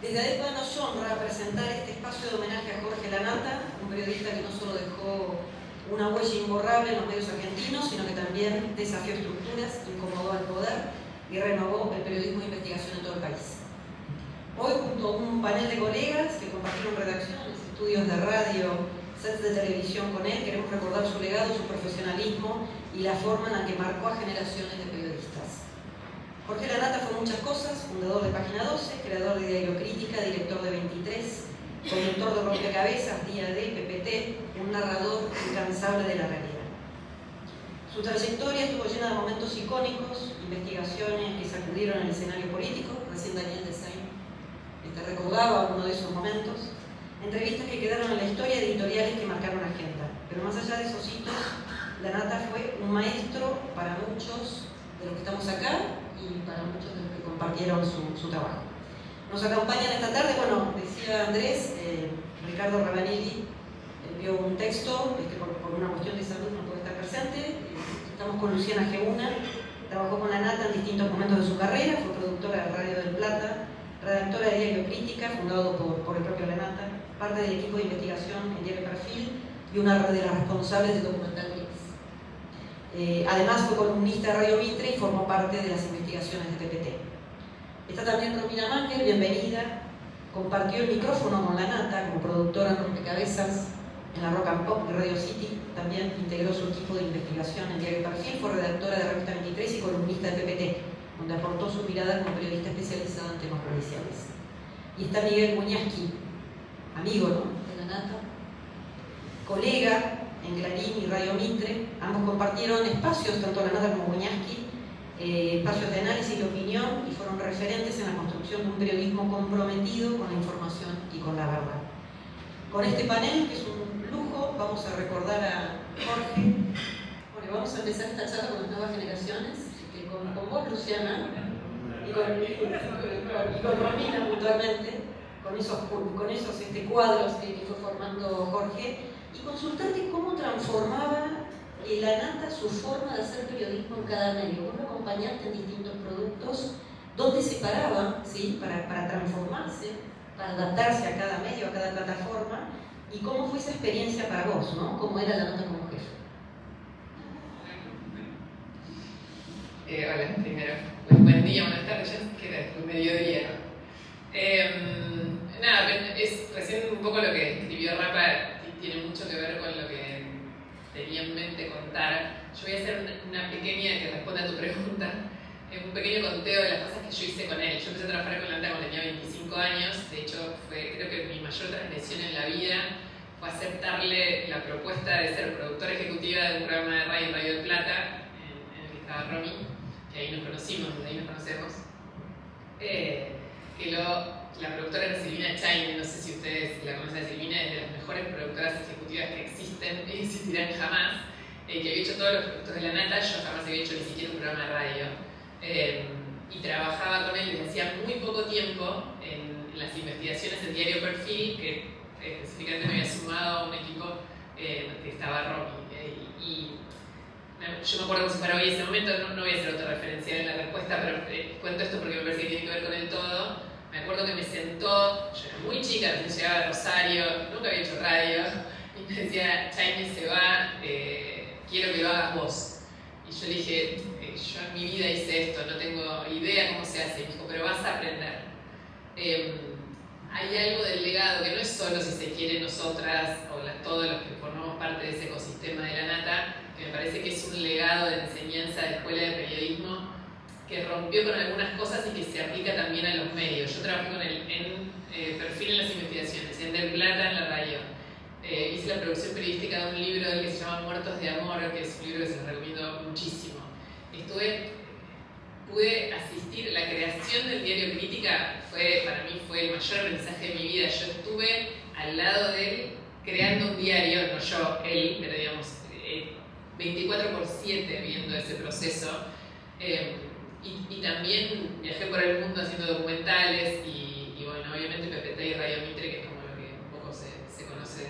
Desde ADEPA nos honra presentar este espacio de homenaje a Jorge Lanata, un periodista que no solo dejó una huella imborrable en los medios argentinos, sino que también desafió estructuras, incomodó al poder y renovó el periodismo de investigación en todo el país. Hoy, junto a un panel de colegas que compartieron redacciones, estudios de radio, sets de televisión con él, queremos recordar su legado, su profesionalismo y la forma en la que marcó a generaciones de periodistas. Jorge Lanata fue muchas cosas: fundador de Página 12, creador de Diario Crítica, director de 23, conductor de Rompecabezas, Día D, PPT, un narrador incansable de la realidad. Su trayectoria estuvo llena de momentos icónicos, investigaciones que sacudieron el escenario político. Recién Daniel Desain recordaba uno de esos momentos, entrevistas que quedaron en la historia, editoriales que marcaron agenda. Pero más allá de esos hitos, Lanata fue un maestro para muchos de los que estamos acá y para muchos de los que compartieron su trabajo. Nos acompañan esta tarde, bueno, decía Andrés, Ricardo Ravanelli envió un texto, por una cuestión de salud no puede estar presente. Estamos con Luciana Geuna, trabajó con Lanata en distintos momentos de su carrera, fue productora de Radio del Plata, redactora de Diario Crítica, fundado por el propio Lanata, parte del equipo de investigación en Diario Perfil y una de las responsables del documental Blitz. Además fue columnista de Radio Mitre y formó parte de las investigaciones de PPT. Está también Romina Manger, bienvenida. Compartió el micrófono con Lanata como productora en Rompecabezas en la Rock and Pop de Radio City. También integró su equipo de investigación en Diario Perfil, fue redactora de Revista 23 y columnista de PPT, donde aportó su mirada como periodista especializada en temas policiales. Y está Miguel Guñasqui, amigo, ¿no?, de Lanata, colega en Clarín y Radio Mitre. Ambos compartieron espacios, tanto Lanata como Guñasqui, espacios de análisis y de opinión, y fueron referentes en la construcción de un periodismo comprometido con la información y con la verdad. Con este panel, que es un lujo, vamos a recordar a Jorge. Bueno, vamos a empezar esta charla con las nuevas generaciones, con vos, Luciana, y con Romina puntualmente, con esos cuadros que fue formando Jorge, y consultarte cómo transformaba Lanata su forma de hacer periodismo en cada medio. Vos lo acompañaste en distintos productos, dónde se paraba, ¿sí?, para transformarse, para adaptarse a cada medio, a cada plataforma, y cómo fue esa experiencia para vos, ¿no? ¿Cómo era Lanata como jefe? Hola, primero. Buen día, buenas tardes, ya que era el mediodía. Nada, es recién un poco lo que escribió Rafa, tiene mucho que ver con lo que tenía en mente contar. Yo voy a hacer una pequeña, que responda a tu pregunta, un pequeño conteo de las cosas que yo hice con él. Yo empecé a trabajar con Lanata cuando tenía 25 años, de hecho creo que mi mayor transgresión en la vida fue aceptarle la propuesta de ser productora ejecutiva de un programa de radio en Radio del Plata, en el que estaba Romy, que ahí nos conocimos, desde ahí nos conocemos. La productora era Silvina Chaine, no sé si ustedes la conocen. Silvina es de las mejores productoras ejecutivas que existen y existirán jamás, que había hecho todos los productos de Lanata. Yo jamás había hecho ni siquiera un programa de radio, y trabajaba con él desde hacía muy poco tiempo en las investigaciones en Diario Perfil, que específicamente me había sumado a un equipo que estaba Romy, y yo me acuerdo como si fuera hoy ese momento. No voy a hacer otra referencia en la respuesta, pero cuento esto porque me parece que tiene que ver con el todo. Me acuerdo que me sentó, yo era muy chica, recién llegaba a Rosario, nunca había hecho radio, y me decía: Chaine se va, quiero que lo hagas vos. Y yo le dije: yo en mi vida hice esto, no tengo idea cómo se hace. Y me dijo: pero vas a aprender. Hay algo del legado que no es solo, si se quiere, nosotras o todos los que formamos parte de ese ecosistema de Lanata, que me parece que es un legado de enseñanza de escuela de periodismo que rompió con algunas cosas y que se aplica también a los medios. Yo trabajé con él en Perfil en las investigaciones, en Del Plata en la radio. Hice la producción periodística de un libro que se llama Muertos de Amor, que es un libro que se los recomiendo muchísimo. Pude asistir, la creación del Diario Crítica para mí fue el mayor aprendizaje de mi vida. Yo estuve al lado de él creando un diario, no yo, él, pero digamos 24/7 viendo ese proceso. Y también viajé por el mundo haciendo documentales y bueno, obviamente PPT y Radio Mitre, que es como lo que un poco se conoce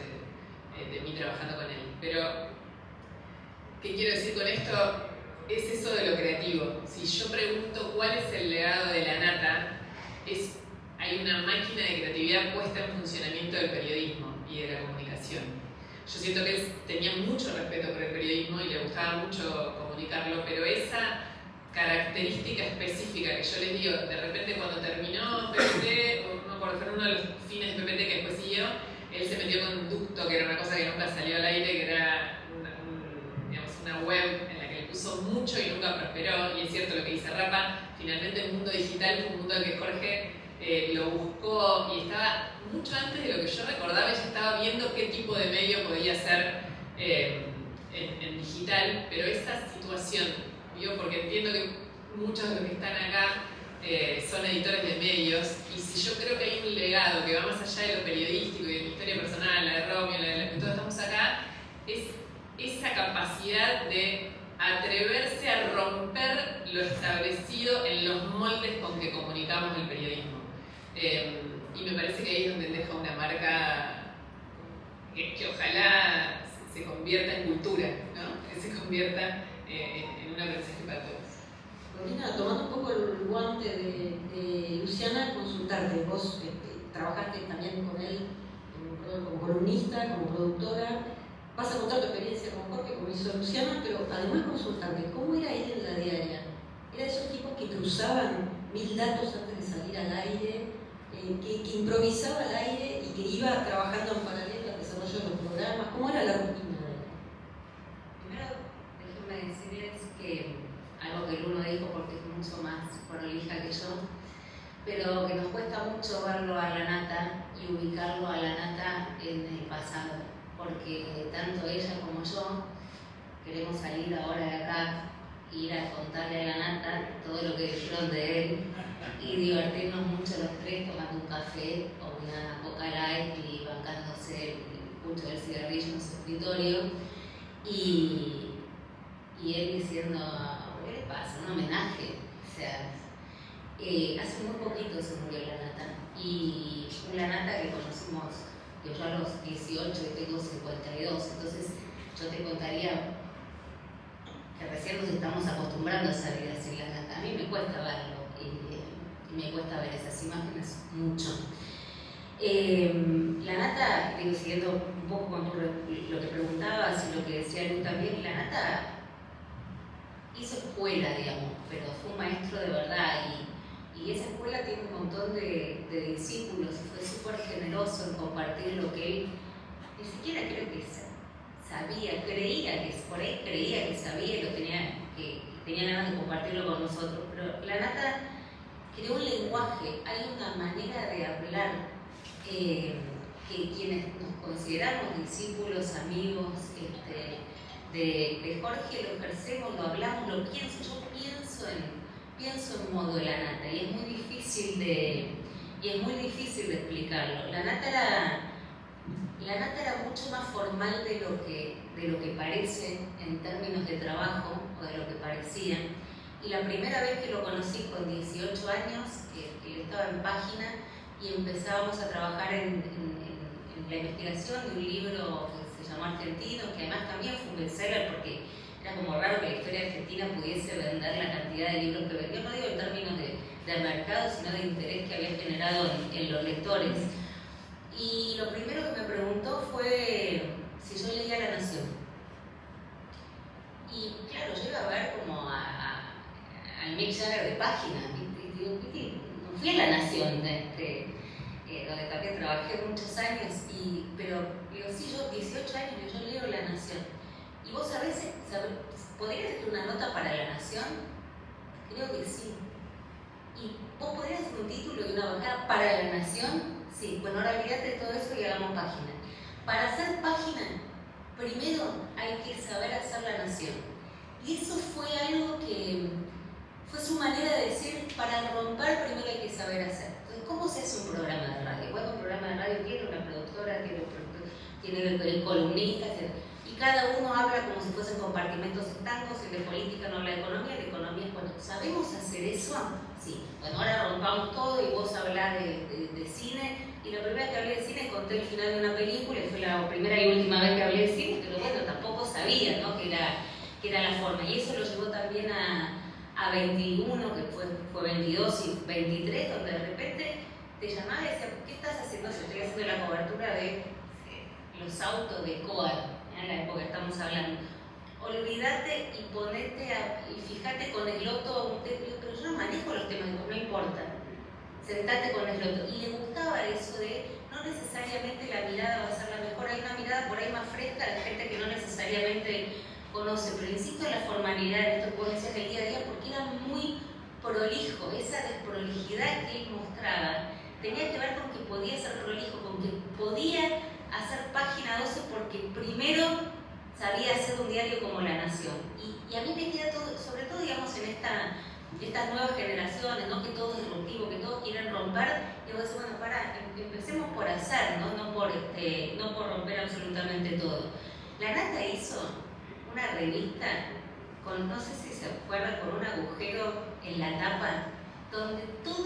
de mí trabajando con él. Pero, ¿qué quiero decir con esto? Es eso de lo creativo. Si yo pregunto cuál es el legado de Lanata, hay una máquina de creatividad puesta en funcionamiento del periodismo y de la comunicación. Yo siento que él tenía mucho respeto por el periodismo y le gustaba mucho comunicarlo, pero esa característica específica que yo les digo, de repente cuando terminó PPT, o no me acuerdo, fue uno de los fines de PPT que después siguió, él se metió con Ducto, que era una cosa que nunca salió al aire, que era una web en la que le puso mucho y nunca prosperó, y es cierto lo que dice Rapa, finalmente el mundo digital fue un mundo al que Jorge lo buscó y estaba mucho antes de lo que yo recordaba, ella estaba viendo qué tipo de medio podía ser en digital, pero esa situación, digo, porque entiendo que muchos de los que están acá son editores de medios, y si yo creo que hay un legado que va más allá de lo periodístico y de mi historia personal, la de Romeo, la de la que todos estamos acá, es esa capacidad de atreverse a romper lo establecido en los moldes con que comunicamos el periodismo. Y me parece que ahí es donde él deja una marca que ojalá se convierta en cultura, ¿no? Que se convierta en un aprendizaje para todos. Corina, tomando un poco el guante de Luciana, consultarte. Vos trabajaste también con él como columnista, como productora. Vas a contar tu experiencia con Jorge, como hizo Luciana, pero además consultarte, ¿cómo era él en la diaria? ¿Era de esos tipos que cruzaban 1000 datos antes de salir al aire, que improvisaba al aire y que iba trabajando en paralelo al desarrollo de los programas? ¿Cómo era la rutina de él? Primero, déjenme decirles que algo que Luno dijo, porque es mucho más prolija que yo, pero que nos cuesta mucho verlo a la Nata y ubicarlo a la Nata en el pasado, porque tanto ella como yo queremos salir ahora de acá, ir a contarle a la Nata todo lo que dijeron de él y divertirnos mucho los tres tomando un café o una Coca Light y bancándose el punto del cigarrillo en su escritorio y él diciendo, ¿qué le pasa? Un homenaje. O sea, hace muy poquito se murió la Nata y una Nata que conocimos yo a los 18 y tengo 52, entonces yo te contaría que recién nos estamos acostumbrando a salir así la Nata. A mí me cuesta verlo y me cuesta ver esas imágenes mucho. La Nata, digo, siguiendo un poco con lo que preguntabas y lo que decía Lu también, la Nata hizo escuela, digamos, pero fue un maestro de verdad y esa escuela tiene un montón de discípulos y fue súper generoso en compartir lo que él ni siquiera creo que sabía, por ahí creía que sabía y tenía ganas de compartirlo con nosotros, pero la Nata creó un lenguaje, hay una manera de hablar que quienes nos consideramos discípulos, amigos de Jorge lo ejercemos, lo hablamos, yo pienso en modo de la Nata y es muy difícil de explicarlo. La Nata era mucho más formal de lo que parece en términos de trabajo o de lo que parecía. Y la primera vez que lo conocí con 18 años, que estaba en Página y empezábamos a trabajar en la investigación de un libro que se llamó Argentino, que además también fue un bestseller porque era como raro que la historia argentina pudiese vender la cantidad de libros que vendió, no digo en términos de mercado, sino de interés que había generado en los lectores. Y lo primero que me preguntó fue si yo leía La Nación. Y claro, yo iba a ver como al Mick Jagger de Página, y digo, no fui a La Nación, donde también trabajé muchos años, pero digo, sí, yo 18 años y yo leo La Nación. ¿Y vos podrías escribir una nota para La Nación? Creo que sí. ¿Y vos podrías hacer un título y una bancada para La Nación? Sí. Bueno, ahora olvídate de todo eso y hagamos Página. Para hacer Página, primero hay que saber hacer La Nación. Y eso fue algo que fue su manera de decir, para romper primero hay que saber hacer. Entonces, ¿cómo se hace un programa de radio? Bueno, un programa de radio tiene una productora, tiene columnistas, y cada uno habla como si fuesen compartimentos estancos, el de política no habla de economía es bueno. ¿Sabemos hacer eso? Sí. Bueno, ahora rompamos todo y vos hablás de cine, y la primera vez que hablé de cine conté el final de una película, y fue la primera y última vez que hablé de cine, pero bueno, tampoco sabía, ¿no?, que era la forma, y eso lo llevó también a 21, que fue 22 y 23, donde de repente te llamaba y decía, ¿qué estás haciendo? Yo estoy haciendo la cobertura de los autos de Coat, en la época que estamos hablando. Olvídate y ponete y fíjate con el loto, pero yo no manejo los temas, no importa. Sentate con el loto. Y le gustaba eso de, no necesariamente la mirada va a ser la mejor, hay una mirada por ahí más fresca de gente que no necesariamente conoce, pero insisto en la formalidad de esto que vos decías del día a día, porque era muy prolijo, esa desprolijidad que él mostraba tenía que ver con que podía ser prolijo, con que podía hacer página 12 porque primero sabía hacer un diario como La Nación. Y a mí me queda todo, sobre todo digamos en estas nuevas generaciones, ¿no? Que todo es disruptivo, que todos quieren romper, y vos decís, bueno, empecemos por hacer, no por romper absolutamente todo. La Nata hizo una revista con, no sé si se acuerdan, con un agujero en la tapa, donde todos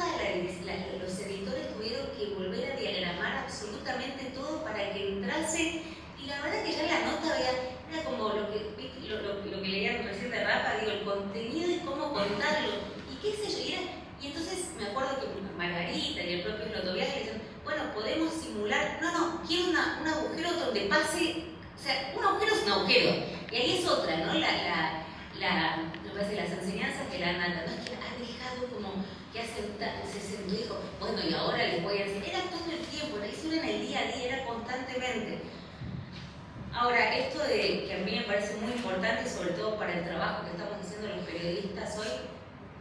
los editores tuvieron que volver a diagramar absolutamente todo para que entrase, y la verdad que ya la nota era como lo que leían recién de Rafa, digo, el contenido y cómo contarlo, y qué sé yo, y entonces me acuerdo que Margarita y el propio Lotoviaje le decían, bueno, podemos simular, no, quiero un agujero donde pase, o sea, un agujero es un agujero, y ahí es otra, ¿no? Me parece las enseñanzas que la Nata, ¿no? Es que ha dejado como que se sentó y dijo, bueno, y ahora les voy a decir, era todo el tiempo, la hicieron en el día a día, era constantemente. Ahora, esto que a mí me parece muy importante, sobre todo para el trabajo que estamos haciendo los periodistas hoy,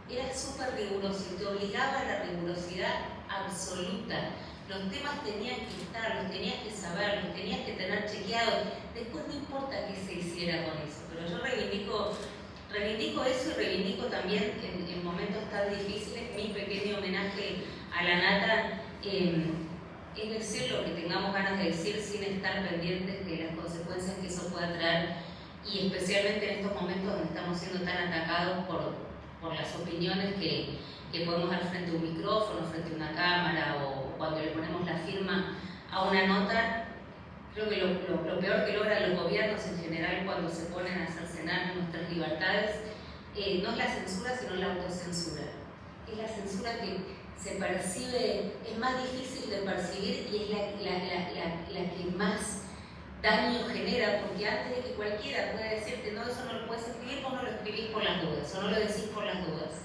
era súper riguroso y te obligaba a la rigurosidad absoluta. Los temas tenían que estar, los tenías que saber, los tenías que tener chequeados. Después no importa qué se hiciera con eso, pero yo reivindico eso y reivindico también en momentos tan difíciles mi pequeño homenaje a la Nata, es decir lo que tengamos ganas de decir sin estar pendientes de las consecuencias que eso pueda traer, y especialmente en estos momentos donde estamos siendo tan atacados por las opiniones que podemos dar frente a un micrófono, frente a una cámara, o cuando le ponemos la firma a una nota. Creo que lo peor que logran los gobiernos en general cuando se ponen a cercenar nuestras libertades no es la censura, sino la autocensura. Es la censura que se percibe, es más difícil de percibir y es la que más daño genera, porque antes de que cualquiera pueda decirte, no, eso no lo puedes escribir, vos no lo escribís por las dudas, o no lo decís por las dudas.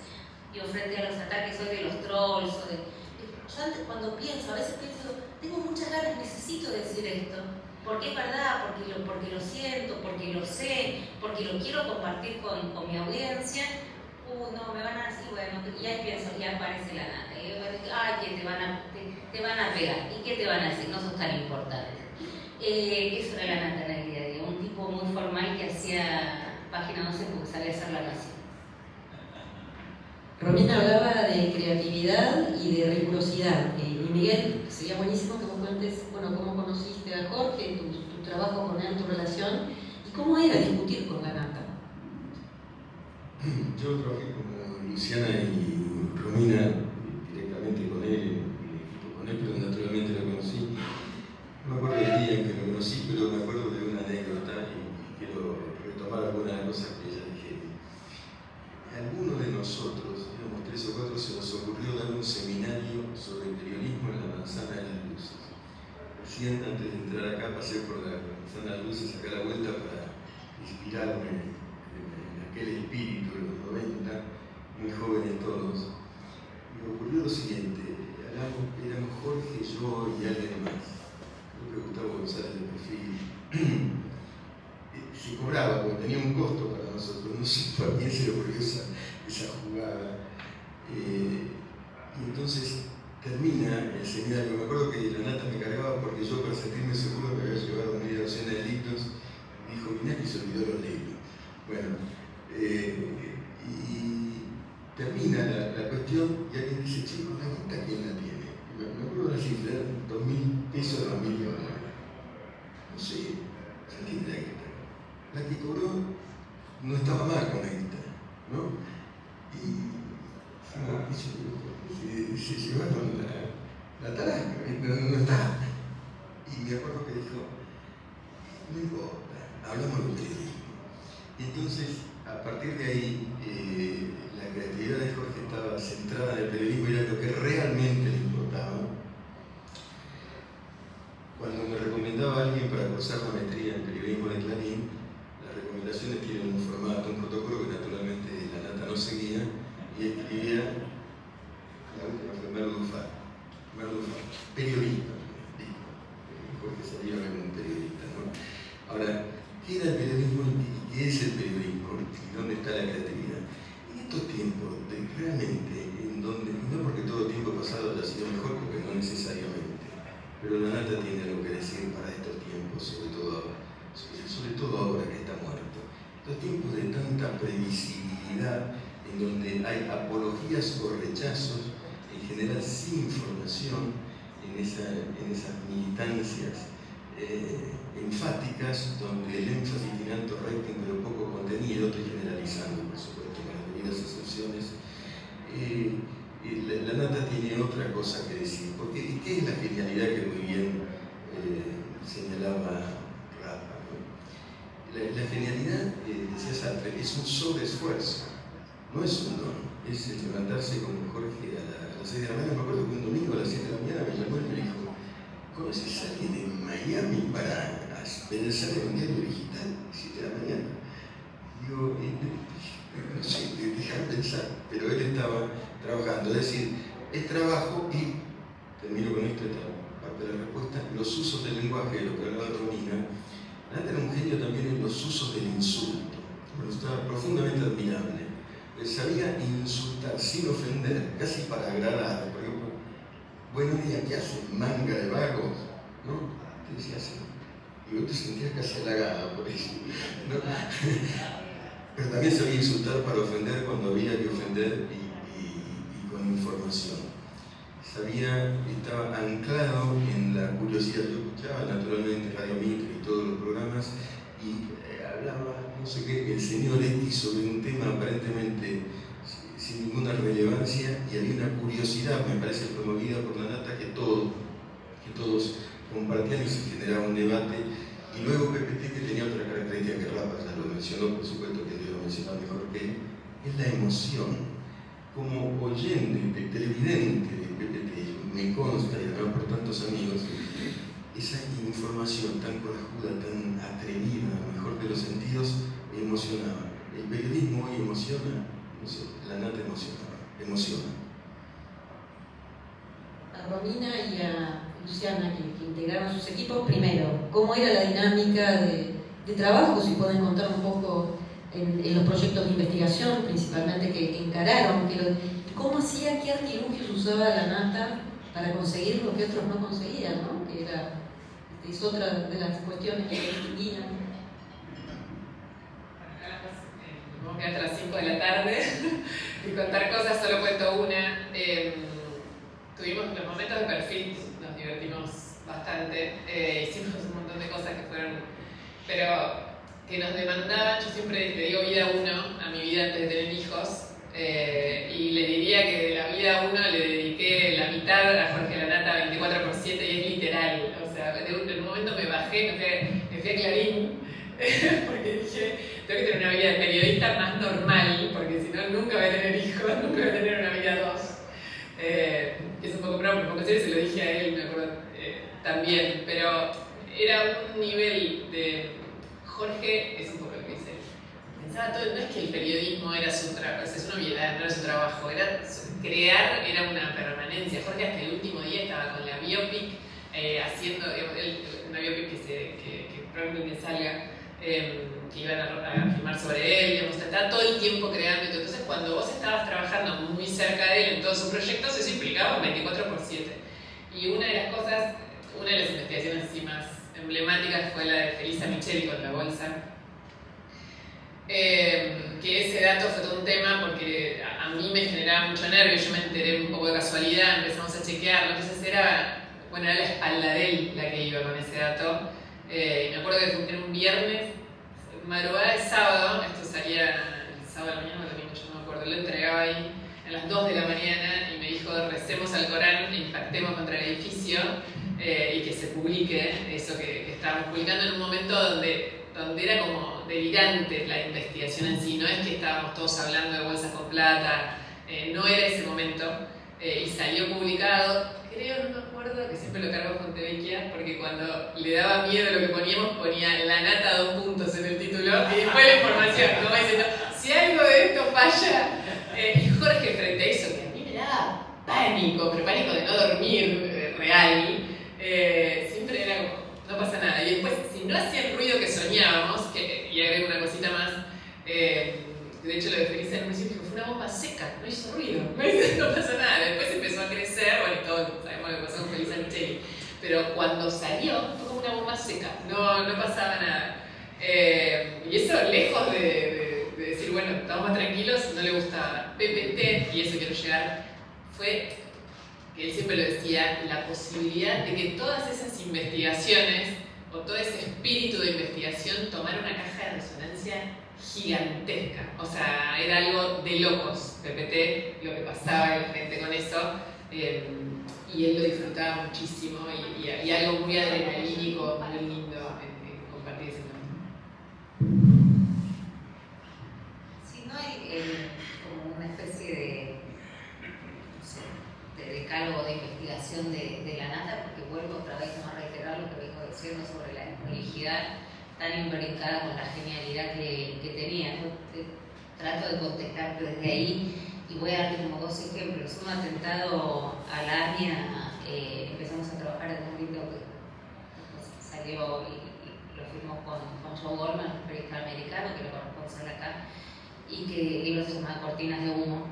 Yo frente a los ataques hoy de los trolls, yo antes cuando pienso, a veces pienso, tengo muchas ganas, necesito decir esto, porque es verdad, porque lo siento, porque lo sé, porque lo quiero compartir con mi audiencia. No, me van a decir, bueno, y ahí pienso, ya aparece la Nata, ay, que te van a pegar, ¿y qué te van a decir? No sos tan importante. Eso era la Nata en el día a día, un tipo muy formal que hacía página 12 porque sabía hacer La Nación. Romina hablaba de creatividad y de rigurosidad. Y Miguel, sería buenísimo que vos cuentes, bueno, cómo conociste a Jorge, tu trabajo con él, tu relación, y cómo era discutir con la Nata. Yo trabajé con Luciana y Romina directamente con él, pero naturalmente la conocí. No me acuerdo del día en que lo conocí, pero me acuerdo de una anécdota y quiero retomar algunas cosas que ella dijeron. A algunos de nosotros, éramos 3 o 4, se nos ocurrió dar un seminario sobre periodismo en la Manzana de las Luces. Recién antes de entrar acá pasé por la Manzana de las Luces, saqué la vuelta para inspirarme en aquel espíritu de los 90, muy jóvenes todos. Me ocurrió lo siguiente, éramos Jorge, yo y alguien más. Creo que Gustavo González de Perfil. Se cobraba, porque tenía un costo para nosotros, no sé por quién se le ocurrió esa jugada. Y entonces termina el seminario. Me acuerdo que la Nata me cargaba porque yo, para sentirme seguro, me había llevado media docena de libros. Me dijo, mirá que se olvidó los libros. Bueno, y termina la cuestión y alguien dice, chicos, ¿la guita quién la tiene? Me acuerdo de la cifra, eran 2.000 pesos de 2.000 dólares. No sé, ¿se entiende la guita? La que cobró no estaba mal con la guita, ¿no? Y se llevaron la tarasca, no está. Y me acuerdo que dijo, no importa, hablamos de periodismo. Y entonces, a partir de ahí, la creatividad de Jorge estaba centrada en el periodismo y era lo que realmente le importaba. cursar la maestría en periodismo de Clarín, las recomendaciones tienen un formato, un protocolo que naturalmente la Nata no seguía, y escribía, la última fue Merdufar, periodista, porque salía un periodista, ¿no? Ahora, ¿qué era el periodismo y qué es el periodismo? ¿Y dónde está la creatividad? En estos tiempos, realmente, en donde, no porque todo tiempo pasado haya sido mejor, porque no necesariamente, pero la Nata tiene algo que decir para estos tiempos, sobre todo ahora que está muerto. Estos tiempos de tanta previsibilidad, en donde hay apologías o rechazos, en general sin información, en esas militancias enfáticas, donde el énfasis tiene alto rating pero poco contenido, estoy generalizando por supuesto, con las debidas excepciones. La Nata tiene otra cosa que decir, porque ¿qué es la genialidad que muy bien señalaba Rafa? ¿No? La genialidad, decía Sartre, es un sobreesfuerzo, no es un don, es levantarse como Jorge a las 6 de la mañana. Me acuerdo que un domingo a las 7 de la mañana me llamó y me dijo: ¿conoces a alguien en Miami para pensar en un diario digital? 7 de la mañana. Digo, no sé, déjame pensar, pero él estaba trabajando, es decir, es trabajo y, termino con esta parte de la respuesta, los usos del lenguaje, de lo que hablaba Romina. Nata era un genio también en los usos del insulto, me gustaba profundamente admirable. Sabía insultar sin ofender, casi para agradar. Por ejemplo, buenos días, ¿qué hacen? Manga de vagos, ¿no? Te decía así. Y vos te sentías casi halagado por eso, ¿no? Pero también sabía insultar para ofender cuando había que ofender y con información. Estaba anclado en la curiosidad. Yo escuchaba naturalmente Radio Mitre y todos los programas y hablaba, no sé qué, el señor X sobre un tema aparentemente sin ninguna relevancia, y había una curiosidad, me parece, promovida por la Nata, que todos compartían y se generaba un debate. Y luego PPT, que tenía otra característica que Rafa ya lo mencionó, por supuesto que yo lo mencionaba mejor que él, es la emoción. Como oyente, televidente de PPT, me consta, y además por tantos amigos, esa información tan corajuda, tan atrevida, mejor que los sentidos, me emocionaba. El periodismo hoy emociona, no sé, la Nata emociona. A Romina y a Luciana, que integraron sus equipos, primero, ¿cómo era la dinámica de trabajo? Si pueden contar un poco en los proyectos de investigación, principalmente que encararon, ¿cómo hacía, qué artilugios usaba la Nata para conseguir lo que otros no conseguían, ¿no? Que es otra de las cuestiones que distinguían. Vamos a quedar hasta las 5 de la tarde y contar cosas, solo cuento una. Tuvimos los momentos de perfil, nos divertimos bastante, hicimos un montón de cosas que fueron, pero que nos demandaban. Yo siempre le digo vida 1 a mi vida antes de tener hijos, y le diría que de la vida 1 le dediqué la mitad a Jorge Lanata 24/7, y es literal. O sea, en un momento me bajé, me fui a Clarín, porque dije, tengo que tener una vida de periodista más normal, porque si no nunca voy a tener hijos, nunca voy a tener una vida 2. Que es un poco broma, un poco serio, se lo dije a él, me acuerdo también, pero era un nivel de... Jorge es un poco lo que dice. Pensaba todo, no es que el periodismo era su trabajo, es una obviedad, no era su trabajo, crear era una permanencia. Jorge hasta el último día estaba con la biopic, haciendo una biopic que probablemente salga, que iban a filmar sobre él, digamos, estaba todo el tiempo creando. Entonces, cuando vos estabas trabajando muy cerca de él en todos sus proyectos, eso implicaba 24/7. Y una de las cosas, una de las investigaciones así más emblemáticas fue la de Felisa Micheli con la bolsa, que ese dato fue todo un tema porque a mí me generaba mucho nervio. Yo me enteré un poco de casualidad, empezamos a chequearlo, entonces era la espalda de él la que iba con ese dato. Y me acuerdo que era un viernes, madrugada de sábado, esto salía el sábado de la mañana o el domingo, yo no me acuerdo, lo entregaba ahí a las 2 de la mañana y me dijo: recemos al Corán e impactemos contra el edificio, y que se publique eso que estábamos publicando en un momento donde era como delirante la investigación en sí. No es que estábamos todos hablando de bolsas con plata, no era ese momento, y salió publicado. creo, no me acuerdo, que siempre lo cargo con Tevecchia, porque cuando le daba miedo lo que poníamos, ponía la nata 2 puntos en el título y después la información, como diciendo, si algo de esto falla. Y Jorge, frente a eso, que a mí me daba pánico, pero pánico de no dormir real, siempre era como, no pasa nada. Y después, si no hacía el ruido que soñábamos, y agrego una cosita más, de hecho lo de Felisa en un principio fue una bomba seca, no hizo ruido, no pasa nada. Después empezó a crecer, bueno, y todos sabemos lo que pasó con Felisa Micheli, pero cuando salió fue como una bomba seca, no pasaba nada. Y eso, lejos de decir, bueno, estamos más tranquilos, no le gustaba. PPT, y eso quiero llegar, fue, que él siempre lo decía, la posibilidad de que todas esas investigaciones, o todo ese espíritu de investigación, tomara una caja de resonancia gigantesca. O sea, era algo de locos, PPT, lo que pasaba la gente con eso, y él lo disfrutaba muchísimo, y algo muy adrenalínico, muy lindo en compartir ese momento. Si no hay como una especie de, no sé, de decálogo de investigación de la nata, porque vuelvo otra vez a reiterar lo que vengo diciendo sobre la prolijidad tan imbrincada con la genialidad que tenía. Yo trato de contestarte desde ahí y voy a darte como 2 ejemplos. Un atentado a la AMIA, empezamos a trabajar en un libro que salió y lo firmó con Joe Gorman, un periodista americano que lo corresponsal acá, y que el libro se llama Cortinas de Humo,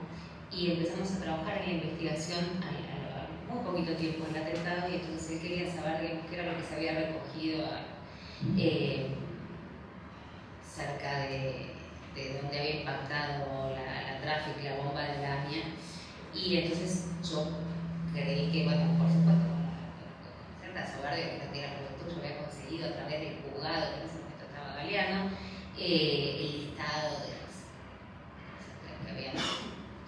y empezamos a trabajar en la investigación a muy poquito tiempo del atentado, y entonces él quería saber, digamos, qué era lo que se había recogido cerca de donde había impactado la tráfico y la bomba de la AMIA, y entonces yo creí que, bueno, por supuesto, con cierta soberbia que tendría la juventud, yo había conseguido a través del juzgado, que en ese momento estaba Galeano, el listado de los que habían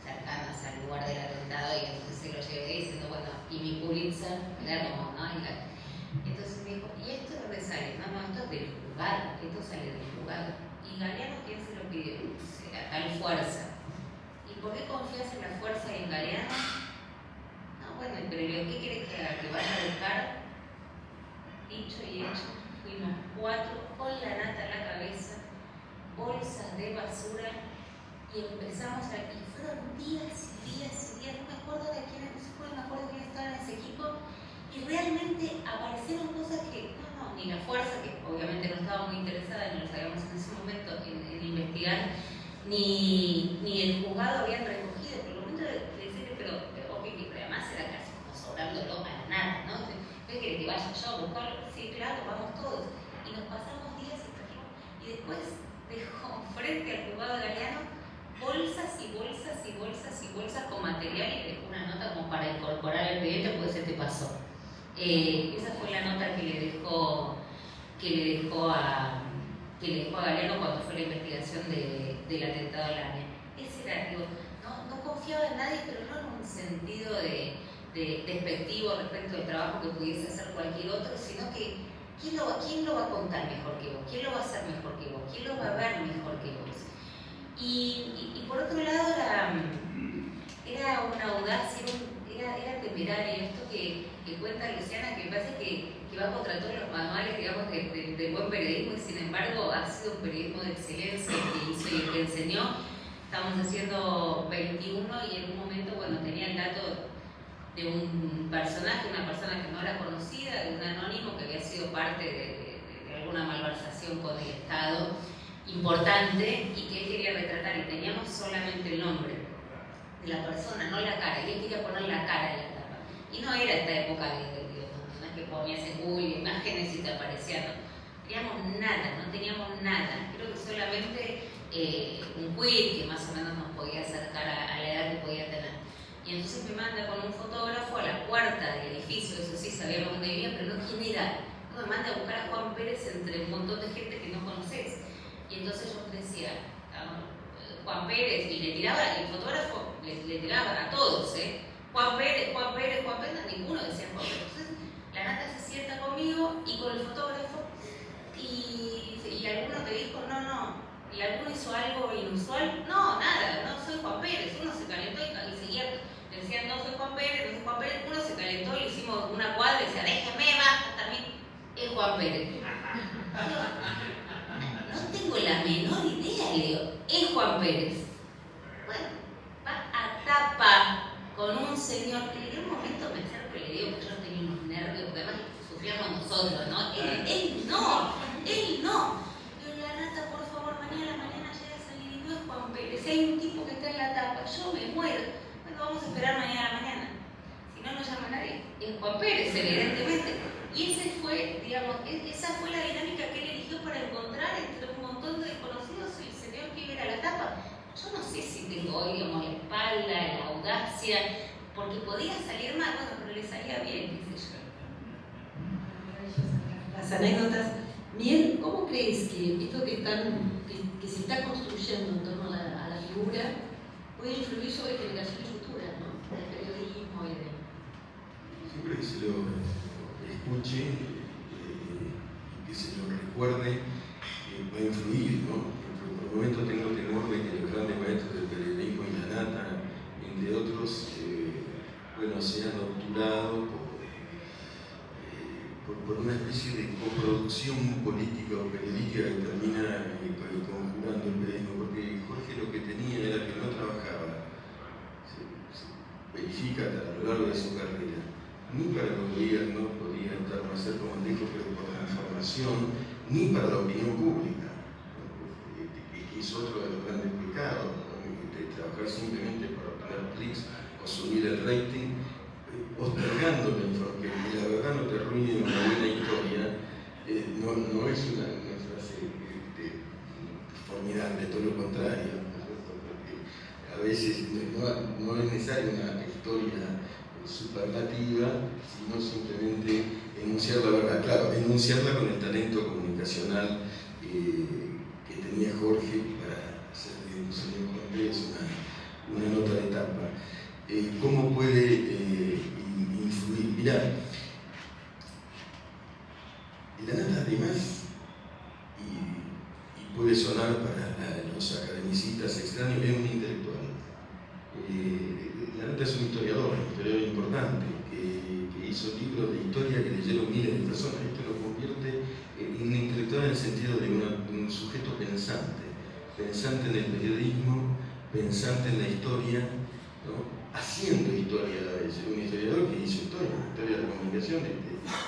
cercanas al lugar del atentado, y entonces se lo llevé diciendo, bueno, y mi Pulitzer, era como, ¿no? Entonces me dijo, ¿y esto de dónde sale? No, esto es del juzgado, esto sale del juzgado. Y Galeano, ¿quién se lo pidió? A tal fuerza. ¿Y por qué confías en la fuerza y en Galeano? No, bueno, pero ¿qué quieres que haga? ¿Que vaya a buscar? Dicho y hecho, fuimos 4 con la nata en la cabeza, bolsas de basura, y empezamos a... Y fueron días y días y días, no me acuerdo de quién estaba en ese equipo, y realmente aparecieron cosas que, ni la fuerza, que obviamente no estaba muy interesada, ni lo sabíamos en ese momento en investigar, ni el juzgado habían recogido. Por el momento de decirle, pero además era casi como sobrándolo a la nada, ¿no? ¿Qué querés que vaya yo a buscarlo? Sí, claro, vamos todos. Y nos pasamos días y trajimos, y después dejó frente al juzgado de Galeano bolsas y bolsas y bolsas y bolsas con material, y dejó una nota como para incorporar al expediente, porque se te pasó. Esa fue la nota que le dejó a Galeano cuando fue la investigación del atentado a la AMIA. Ese era, digo, no confiaba en nadie, pero no en un sentido de despectivo respecto del trabajo que pudiese hacer cualquier otro, sino que ¿quién lo va a contar mejor que vos? ¿Quién lo va a hacer mejor que vos? ¿Quién lo va a ver mejor que vos? Y por otro lado era una audacia, era temerario esto que cuenta Luciana, que parece que va contra todos los manuales, digamos, de buen periodismo, y sin embargo ha sido un periodismo de excelencia que hizo y que enseñó. Estamos haciendo 21 y en un momento, bueno, tenía el dato de un personaje, una persona que no era conocida, de un anónimo que había sido parte de alguna malversación con el Estado importante, y que él quería retratar, y teníamos solamente el nombre de la persona, no la cara, y él quería poner la cara en la tapa. Y no era esta época no es que ponías en Google imágenes y te aparecían, no teníamos nada, creo que solamente un quiz que más o menos nos podía acercar a la edad que podía tener. Y entonces me manda con un fotógrafo a la puerta del edificio, eso sí, sabíamos dónde vivía, pero no quién era. No, me manda a buscar a Juan Pérez entre un montón de gente que no conoces. Y entonces yo decía, Juan Pérez, y le tiraba, el fotógrafo le tiraba a todos, Juan Pérez, ninguno decía Juan Pérez. Entonces la nata se sienta conmigo y con el fotógrafo, y alguno te dijo, no, y alguno hizo algo inusual, no, nada, no soy Juan Pérez. Uno se calentó y seguía, le decía decían no soy Juan Pérez, no soy Juan Pérez, uno se calentó y le hicimos una cuadra y decía déjeme, basta, también es Juan Pérez. No tengo la menor idea, Leo, es Juan Pérez. Bueno, va a tapa con un señor que en un momento me acerco y le digo que yo tenía unos nervios, porque además sufríamos nosotros, ¿no? Él no. Digo, la Nata, por favor, mañana llega a salir y no es Juan Pérez. Si hay un tipo que está en la tapa, yo me muero. Bueno, vamos a esperar mañana. Si no nos llama nadie, es Juan Pérez, evidentemente. Y esa fue la dinámica que él eligió para encontrar entre un montón de desconocidos el señor que iba a la tapa. Yo no sé si tengo hoy, digamos, la espalda, la audacia, porque podía salir mal, bueno, pero le salía bien, qué sé yo. Las anécdotas. Miel, ¿cómo crees que esto que se está construyendo en torno a la figura puede influir sobre generaciones futuras, ¿no? Del periodismo y de... Siempre que se lo escuche y que se lo recuerde, va a influir, ¿no? Por el momento tengo temor de que los grandes maestros del periodismo y la Nata, entre otros, sean obturados por una especie de coproducción política o periodística que termina conjurando el periodismo, porque Jorge lo que tenía era que no trabajaba, se verifica a lo largo de su carrera, ni para el gobierno podía estar más cerca, como dijo, pero por la información, ni para la opinión pública, que es otro de los grandes pecados, ¿no? De trabajar simplemente para obtener clics o subir el rating, postergando la información, que la verdad no te arruine una buena historia, no es una frase formidable, todo lo contrario, porque a veces no es necesaria una historia superlativa, sino simplemente enunciar la verdad. Claro, enunciarla con el talento comunicacional que tenía Jorge para hacer de un señor Juan Pérez una nota de tapa. ¿Cómo puede influir? Mirá, la Nata además, y puede sonar para los academicistas extraños, es un intelectual. La Nata es un historiador importante, que hizo libros de historia que leyeron miles de personas. Esto lo convierte en un intelectual en el sentido de un sujeto pensante en el periodismo, pensante en la historia, ¿no? Haciendo historia a la vez. Un historiador que hizo historia de la comunicación,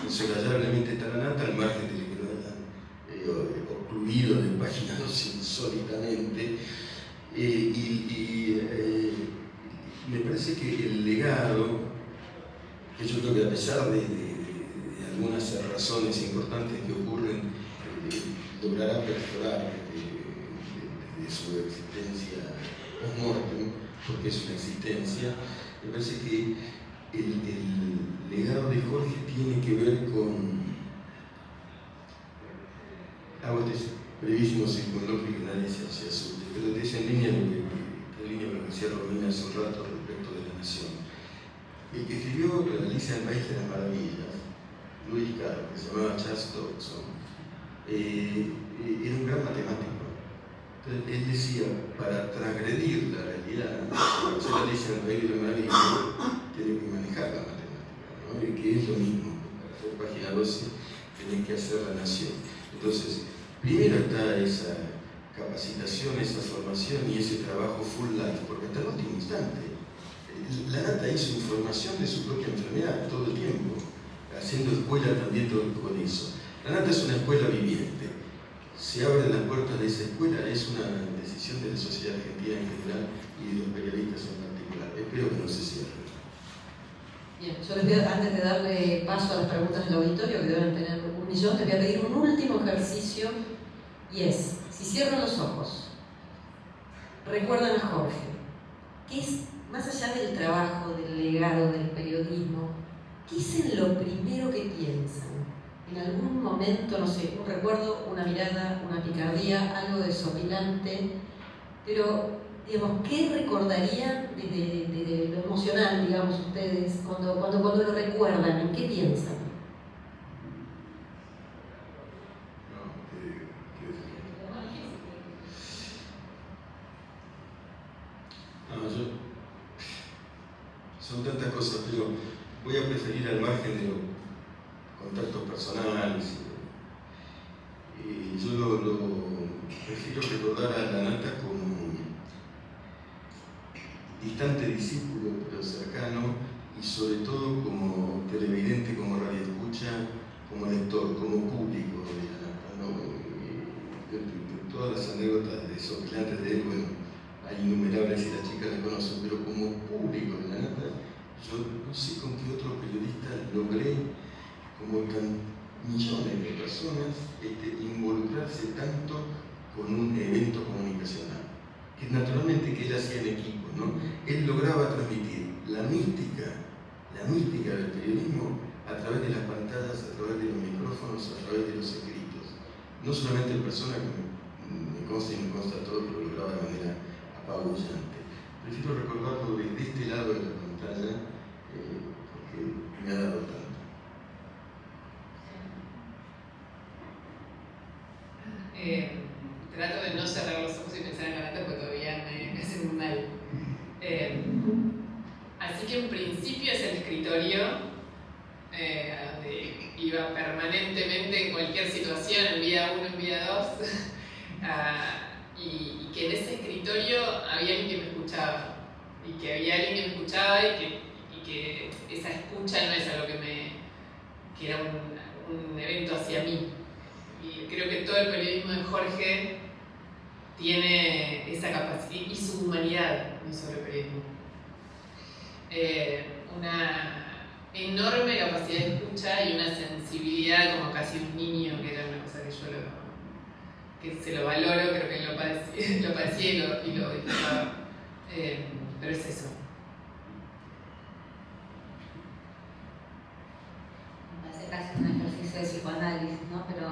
insolayablemente está la Nata, al margen de que lo hayan ocluido de páginas insólitamente. Me parece que el legado, que yo creo que a pesar de algunas razones importantes que ocurren, logrará perforar de su existencia post-mortem, porque es una existencia. Me parece que el legado de Jorge tiene que ver con... Hago este brevísimo circunloquio que nadie se asuste, pero es en línea con lo que decía Romina hace un rato respecto de la nación. El que escribió Alicia en el País de las Maravillas, Lewis Carroll, que se llamaba Charles Dodgson, era un gran matemático. Entonces, él decía, para transgredir la realidad, hacer Alicia en el País de las Maravillas, tiene que manejar la matemática, ¿no? Y que es lo mismo. Para hacer página 12, tiene que hacer la nación. Entonces, primero está esa capacitación, esa formación y ese trabajo full life, porque hasta el último instante la Nata hizo información de su propia enfermedad todo el tiempo, haciendo escuela también todo con eso. La Nata es una escuela viviente. Se abren las puertas de esa escuela, es una decisión de la sociedad argentina en general y de los periodistas en particular. Espero que no se cierre. Bien, yo les voy a, antes de darle paso a las preguntas del auditorio, que deben tener 1 millón, les voy a pedir un último ejercicio, y es, si cierran los ojos, recuerdan a Jorge, ¿qué es, más allá del trabajo, del legado, del periodismo, qué es en lo primero que piensan? En algún momento, no sé, un recuerdo, una mirada, una picardía, algo desopilante, pero, digamos, ¿qué recordarían desde lo emocional, digamos, ustedes, cuando lo recuerdan? ¿En qué piensan? son tantas cosas, pero voy a preferir al margen de los contactos personales. Yo prefiero recordar a la Nata como distante discípulo, pero cercano, y sobre todo como televidente, como radioescucha, como lector, como público de la Nata, ¿no? De todas las anécdotas desopilantes de él, bueno, hay innumerables y las chicas la conocen, pero como público de la Nata, yo no sé con qué otro periodista logré, como millones de personas, involucrarse tanto con un evento comunicacional, que naturalmente que él hacía en equipo, ¿no? Él lograba transmitir la mística del periodismo a través de las pantallas, a través de los micrófonos, a través de los escritos. No solamente en persona, que me consta y me consta todo, lo lograba de manera apabullante. Prefiero recordarlo de este lado de la pantalla, porque me ha dado tanto. Trato de no cerrar los ojos y pensar en la Nata porque todavía me hacen muy mal. Así que en principio es el escritorio, a donde iba permanentemente en cualquier situación, en vida 1, en vida 2, y que en ese escritorio había alguien que me escuchaba, y que había alguien que me escuchaba y que esa escucha no es algo que era un evento hacia mí. Y creo que todo el periodismo de Jorge tiene esa capacidad y su humanidad, no solo el periodismo. Una enorme capacidad de escucha y una sensibilidad como casi un niño, que era una cosa que yo que se lo valoro, creo que lo padecía y lo disfrutaba. Pero es eso. Me parece casi un ejercicio de psicoanálisis, ¿no? Pero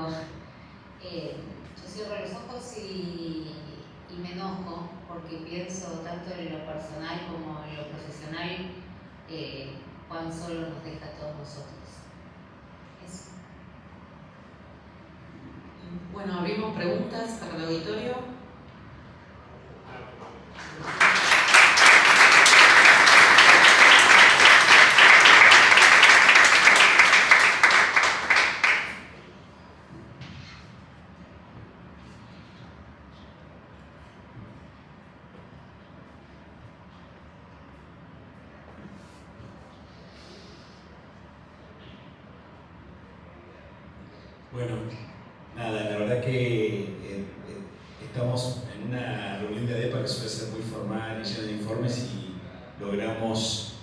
yo cierro los ojos y me enojo porque pienso tanto en lo personal como en lo profesional, cuán solo nos deja a todos nosotros. Eso. Bueno, abrimos preguntas para el auditorio. Bueno, nada, la verdad que estamos en una reunión de ADEPA que suele ser muy formal y llena de informes y logramos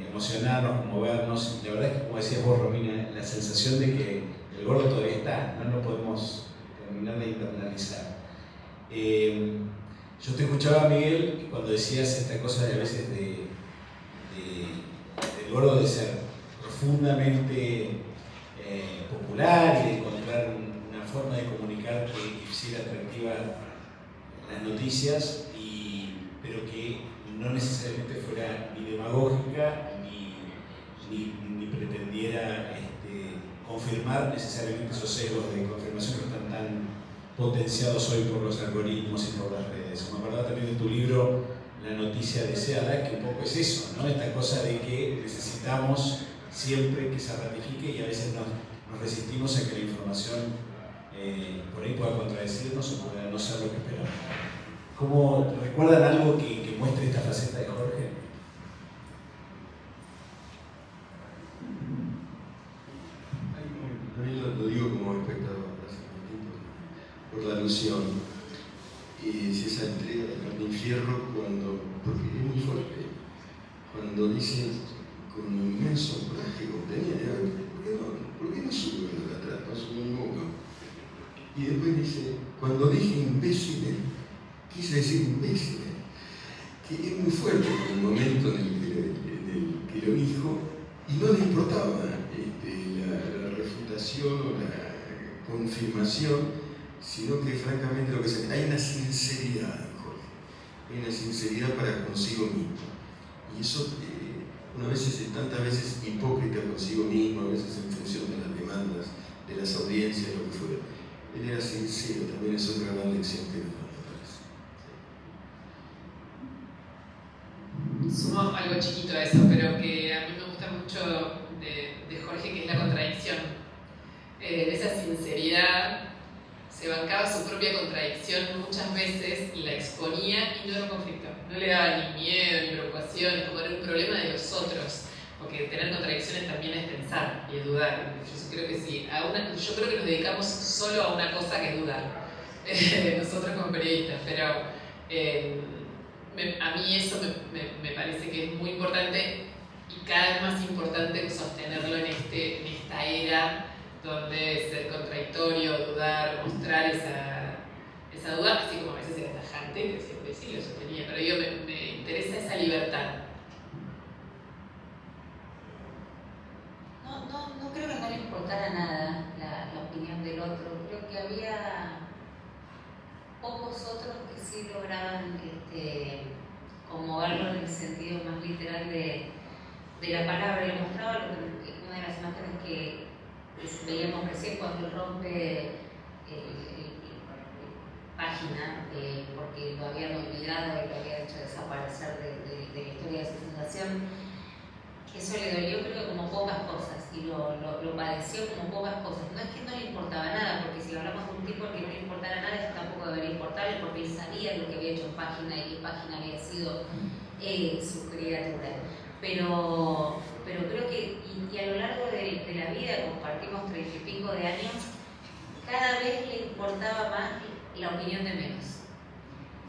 emocionarnos, conmovernos. La verdad es que, como decías vos, Romina, la sensación de que el gordo todavía está, no lo podemos terminar de internalizar. Yo te escuchaba, Miguel, cuando decías esta cosa de a veces del gordo de ser profundamente popular y de encontrar una forma de comunicar que hiciera atractiva las noticias, pero que no necesariamente fuera ni demagógica ni pretendiera confirmar necesariamente esos sesgos de confirmación que están tan potenciados hoy por los algoritmos y por las redes. Me acordaba también de tu libro La noticia deseada, que un poco es eso, ¿no? Esta cosa de que necesitamos siempre que se ratifique y a veces nos resistimos a que la información por ahí pueda contradecirnos o pueda no ser lo que esperamos. ¿Cómo recuerdan algo que muestre esta faceta de Jorge? También lo digo como espectador, por la alusión. Si esa entrega de Martín Fierro, porque es muy fuerte, cuando dice con inmenso coraje, ¿por qué no subo en la atrás? No subo en boca. Y después dice, cuando dije imbéciles, quise decir imbéciles, que es muy fuerte en el momento en el que lo dijo, y no le importaba la refutación o la confirmación, sino que francamente lo que se hay una sinceridad, Jorge, hay una sinceridad para consigo mismo. Y eso, una vez es tantas veces hipócrita consigo mismo, a veces en función de las demandas, de las audiencias, lo que fuera. Él era sincero, también es otra gran lección que nos da, me parece. Sumo algo algo chiquito a eso, pero que a mí me gusta mucho de Jorge, que es la contradicción. Esa sinceridad, se bancaba su propia contradicción muchas veces, la exponía y no era un conflicto. No le daba ni miedo, ni preocupación, como era un problema de los otros. Porque tener contradicciones también es pensar y es dudar. Yo creo que sí. Yo creo que nos dedicamos solo a una cosa que es dudar. Nosotros como periodistas, pero a mí eso me parece que es muy importante y cada vez más importante sostenerlo en esta era donde ser contradictorio, dudar, mostrar esa duda, así como a veces era tajante, que siempre sí lo sostenía, pero me interesa esa libertad. No creo que no le importara nada la opinión del otro. Creo que había pocos otros que sí lograban conmoverlo en el sentido más literal de la palabra. Le mostraba una de las imágenes que veíamos recién cuando él rompe página porque lo habían olvidado y lo habían hecho desaparecer de la historia de su fundación. Eso le dolió creo como pocas cosas y lo padeció como pocas cosas. No es que no le importaba nada, porque si hablamos de un tipo al que no le importara nada, eso tampoco debería importarle, porque él sabía lo que había hecho en Página y que Página había sido su criatura. Pero creo que, y a lo largo de la vida, compartimos 30 y pico de años, cada vez le importaba más la opinión de menos.